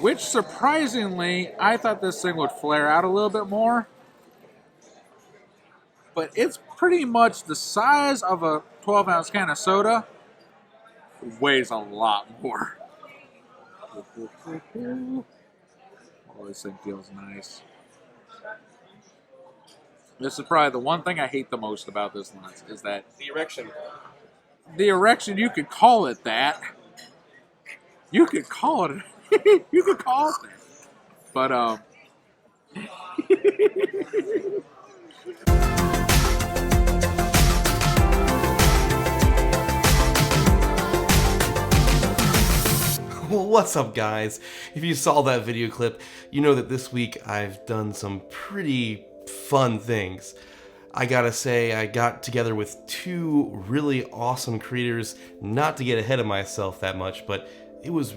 which surprisingly, I thought this thing would flare out a little bit more. But it's pretty much the size of a 12-ounce can of soda. Weighs a lot more. Oh, this thing feels nice. This is probably the one thing I hate the most about this lens, is that The erection. the erection, you could call it that. You could call it you could call it that. But What's up, guys? If you saw that video clip, you know that this week I've done some pretty fun things. I gotta say, I got together with two really awesome creators, not to get ahead of myself that much, but it was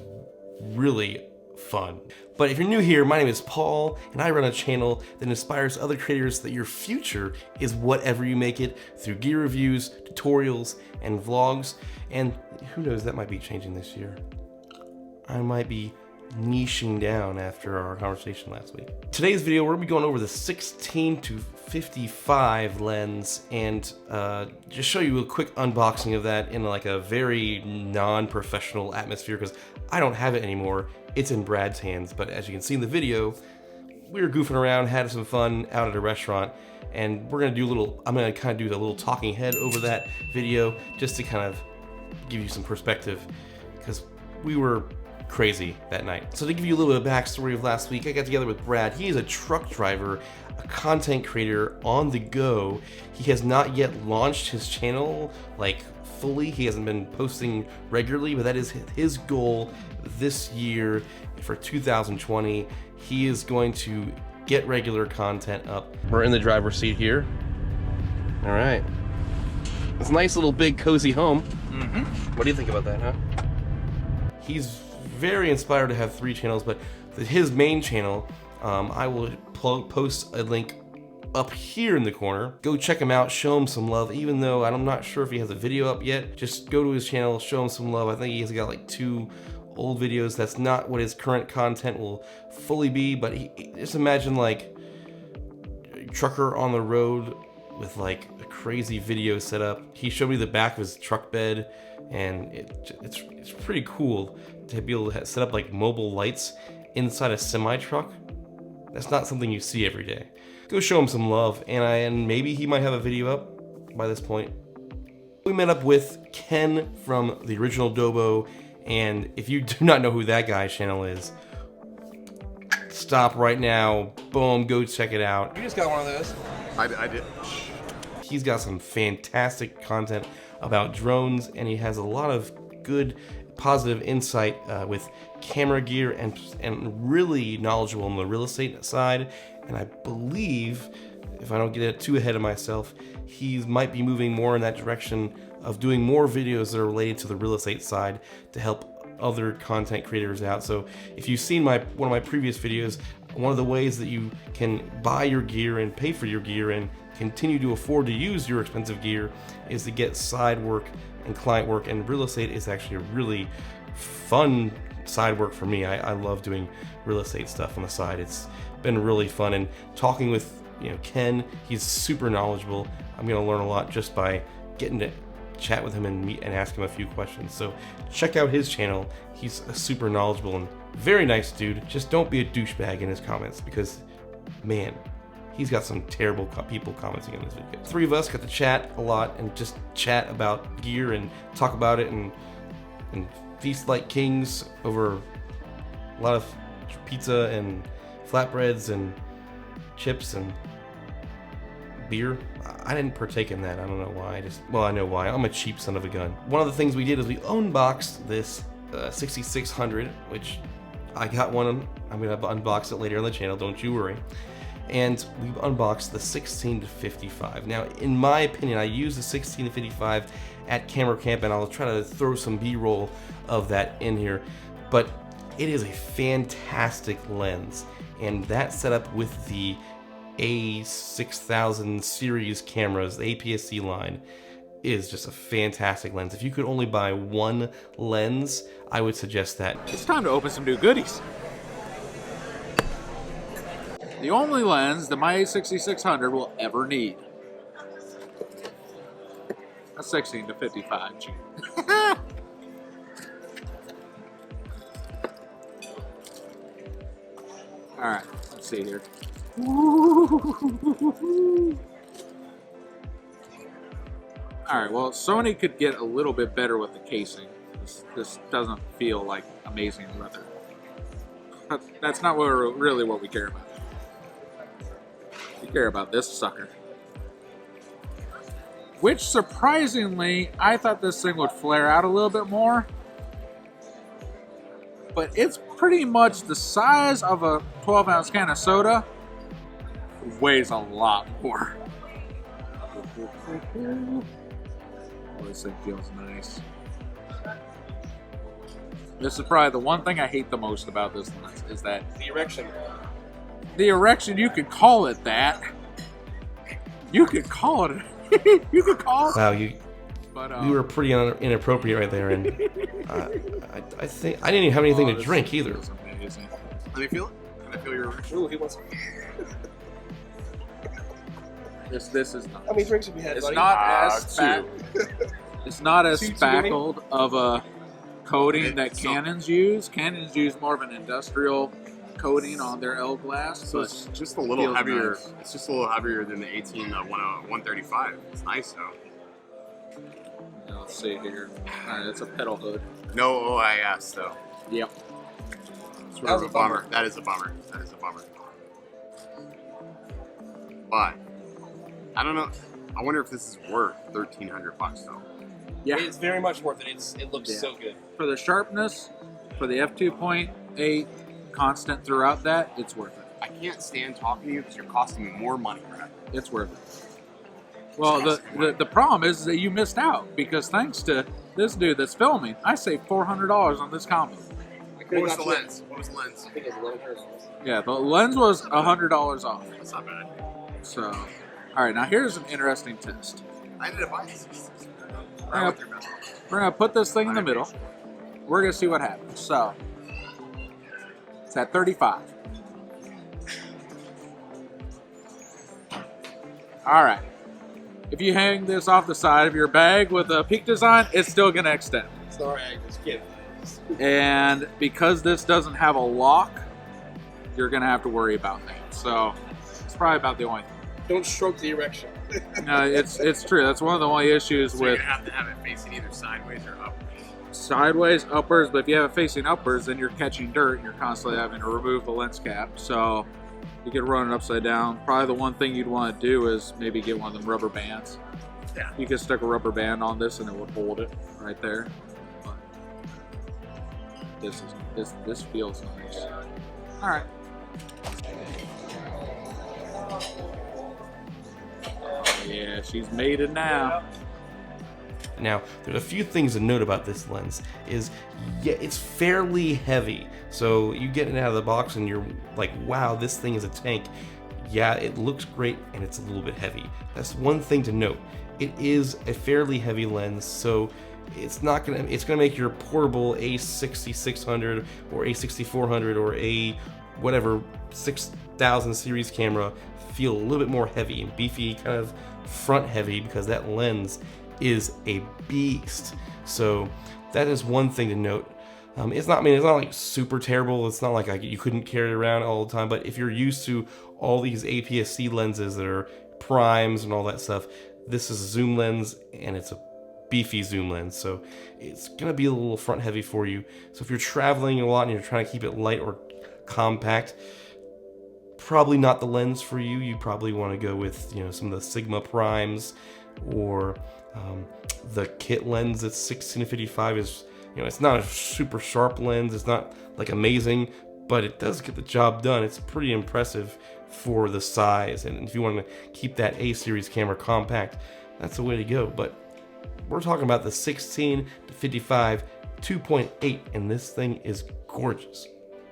really fun. But if you're new here, my name is Paul, and I run a channel that inspires other creators that your future is whatever you make it, through gear reviews, tutorials, and vlogs, and who knows, that might be changing this year. I might be niching down after our conversation last week. Today's video, we're gonna be going over the 16-55 lens and just show you a quick unboxing of that in like a very non-professional atmosphere, because I don't have it anymore. It's in Brad's hands, but as you can see in the video, we were goofing around, had some fun out at a restaurant, and we're gonna do a little, I'm gonna kind of do a little talking head over that video just to kind of give you some perspective, because we were crazy that night. So to give you a little bit of backstory of last week, I got together with Brad. He is a truck driver, a content creator on the go. He has not yet launched his channel like fully. He hasn't been posting regularly, but that is his goal this year for 2020. He is going to get regular content up. We're in the driver's seat here. All right. It's a nice little big cozy home. What do you think about that, huh? He's very inspired to have 3 channels, but his main channel, I will post a link up here in the corner. Go check him out, show him some love, even though I'm not sure if he has a video up yet. Just go to his channel, show him some love. I think he's got like 2 old videos. That's not what his current content will fully be, but just imagine like a trucker on the road with like a crazy video setup. He showed me the back of his truck bed, and it's pretty cool to be able to set up like mobile lights inside a semi-truck. That's not something you see every day. Go show him some love, and maybe he might have a video up by this point. We met up with Ken from the original Dobo, and if you do not know who that guy's channel is, stop right now, boom, go check it out. You just got one of those. I did. He's got some fantastic content about drones, and he has a lot of good positive insight with camera gear, and really knowledgeable on the real estate side. And I believe, if I don't get too ahead of myself, he might be moving more in that direction of doing more videos that are related to the real estate side to help other content creators out. So if you've seen one of my previous videos, one of the ways that you can buy your gear and pay for your gear and continue to afford to use your expensive gear is to get side work and client work, and real estate is actually a really fun side work for me. I love doing real estate stuff on the side. It's been really fun, and talking with Ken, he's super knowledgeable. I'm gonna learn a lot just by getting to chat with him and meet and ask him a few questions. So check out his channel. He's a super knowledgeable and very nice dude. Just don't be a douchebag in his comments, because man, he's got some terrible people commenting on this video. 3 of us got to chat a lot and just chat about gear and talk about it and feast like kings over a lot of pizza and flatbreads and chips and beer. I didn't partake in that. I don't know why. I know why. I'm a cheap son of a gun. One of the things we did is we unboxed this 6600, which I got one. I'm gonna unbox it later on the channel, don't you worry. And we've unboxed the 16-55. Now, in my opinion, I use the 16-55 at camera camp, and I'll try to throw some B-roll of that in here. But it is a fantastic lens, and that setup with the A6000 series cameras, the APS-C line, is just a fantastic lens. If you could only buy one lens, I would suggest that. It's time to open some new goodies. The only lens that my A6600 will ever need. A 16-55 G. Alright, let's see here. Alright, well, Sony could get a little bit better with the casing. This doesn't feel like amazing leather. That's not really what we care about. We care about this sucker. Which, surprisingly, I thought this thing would flare out a little bit more. But it's pretty much the size of a 12-ounce can of soda. Weighs a lot more. Oh, this thing feels nice. This is probably the one thing I hate the most about this lens, is that The erection. the erection, you could call it that. You could call it. You could call it. Wow, But you were pretty inappropriate right there, and I think I didn't even have anything to drink either. Amazing. Let me feel it. Can I feel your erection? Ooh, he wants. This is not. How many drinks have you had, It's buddy? not as Two. It's not as Two, spackled of a coating that It's Canons use. Canons use more of an industrial coating on their L glass, So but it's just a little feels heavier. nice. It's just a little heavier than the 135. It's nice though. let's see here. All right, it's a pedal hood. No OIS though. Yep. Sort of a bummer. That is a bummer. That is a bummer. But I don't know. I wonder if this is worth $1,300 though. Yeah. It's very much worth it. It looks Yeah. so good. For the sharpness, for the f2.8 constant throughout that, it's worth it. I can't stand talking to you because you're costing me more money, Brad. It's worth it. Well, the problem is that you missed out, because thanks to this dude that's filming, I saved $400 on this combo. What was the lens? What was the lens? I think it was 11 Yeah, the lens was $100 off. That's not bad. So, all right, now here's an interesting test. I ended up buying this. We're gonna put this thing in the middle. We're gonna see what happens. So, it's at 35. All right. If you hang this off the side of your bag with a peak design, it's still gonna extend. Sorry, I just kidding. And because this doesn't have a lock, you're gonna have to worry about that. So, it's probably about the only thing. Don't stroke the erection. No, it's true. That's one of the only issues So with you're gonna have it facing either sideways or up. sideways, uppers, but if you have it facing uppers, then you're catching dirt and you're constantly having to remove the lens cap. So you can run it upside down. Probably the one thing you'd want to do is maybe get one of them rubber bands. Yeah. You could stick a rubber band on this and it would hold it right there. But this feels nice. All right. Yeah, she's made it now. Now, there's a few things to note about this lens. Is yeah, it's fairly heavy. So you get it out of the box and you're like, wow, this thing is a tank. Yeah, it looks great and it's a little bit heavy. That's one thing to note. It is a fairly heavy lens, so it's gonna make your portable A6600 or A6400 or a whatever 6000 series camera feel a little bit more heavy and beefy, kind of front heavy, because that lens is a beast. So that is one thing to note. It's not like super terrible. It's not like you couldn't carry it around all the time. But if you're used to all these APS-C lenses that are primes and all that stuff, this is a zoom lens and it's a beefy zoom lens. So it's gonna be a little front heavy for you. So if you're traveling a lot and you're trying to keep it light or compact, probably not the lens for you. You probably want to go with some of the Sigma primes, or the kit lens that's 16-55 is it's not a super sharp lens. It's not like amazing, but it does get the job done. It's pretty impressive for the size, and if you want to keep that A series camera compact, that's the way to go. But we're talking about the 16-55 2.8, and this thing is gorgeous,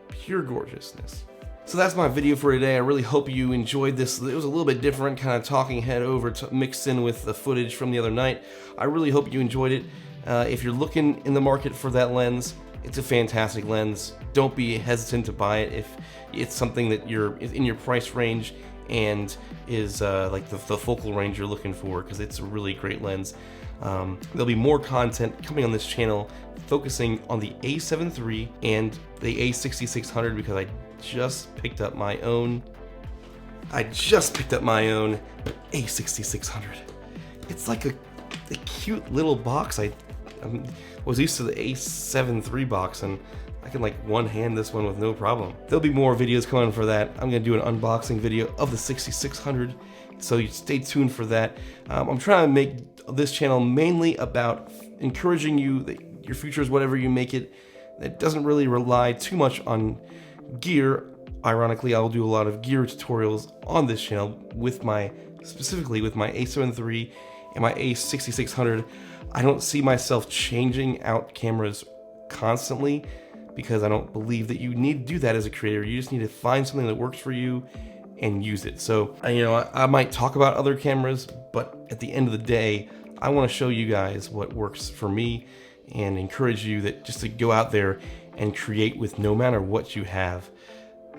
pure gorgeousness. So that's my video for today. I really hope you enjoyed this. It was a little bit different, kind of talking head over mixed in with the footage from the other night. I really hope you enjoyed it. If you're looking in the market for that lens, It's a fantastic lens. Don't be hesitant to buy it if it's something that is in your price range and is like the focal range you're looking for, because it's a really great lens. There'll be more content coming on this channel focusing on the A7 III and the A6600, because I just picked up my own A6600. It's like a cute little box. I was used to the A7 III box, and I can like one-hand this one with no problem. There'll be more videos coming for that. I'm gonna do an unboxing video of the 6600, so you stay tuned for that. I'm trying to make this channel mainly about encouraging you that your future is whatever you make it. It doesn't really rely too much on gear. Ironically, I'll do a lot of gear tutorials on this channel specifically with my A7 III and my A6600. I don't see myself changing out cameras constantly, because I don't believe that you need to do that as a creator. You just need to find something that works for you and use it. So, I might talk about other cameras, but at the end of the day, I want to show you guys what works for me and encourage you that just to go out there and create with no matter what you have.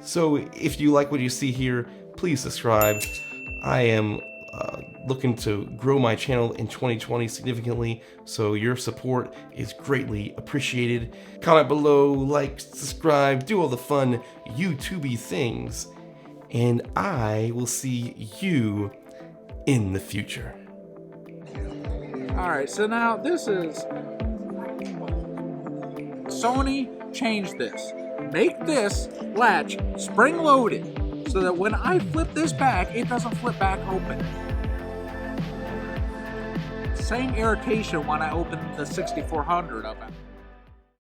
So if you like what you see here, please subscribe. I am looking to grow my channel in 2020 significantly, so your support is greatly appreciated. Comment below, like, subscribe, do all the fun YouTubey things, and I will see you in the future. Alright, so now this is... Sony changed this. Make this latch spring-loaded so that when I flip this back, it doesn't flip back open. Same irritation when I open the 6400 up.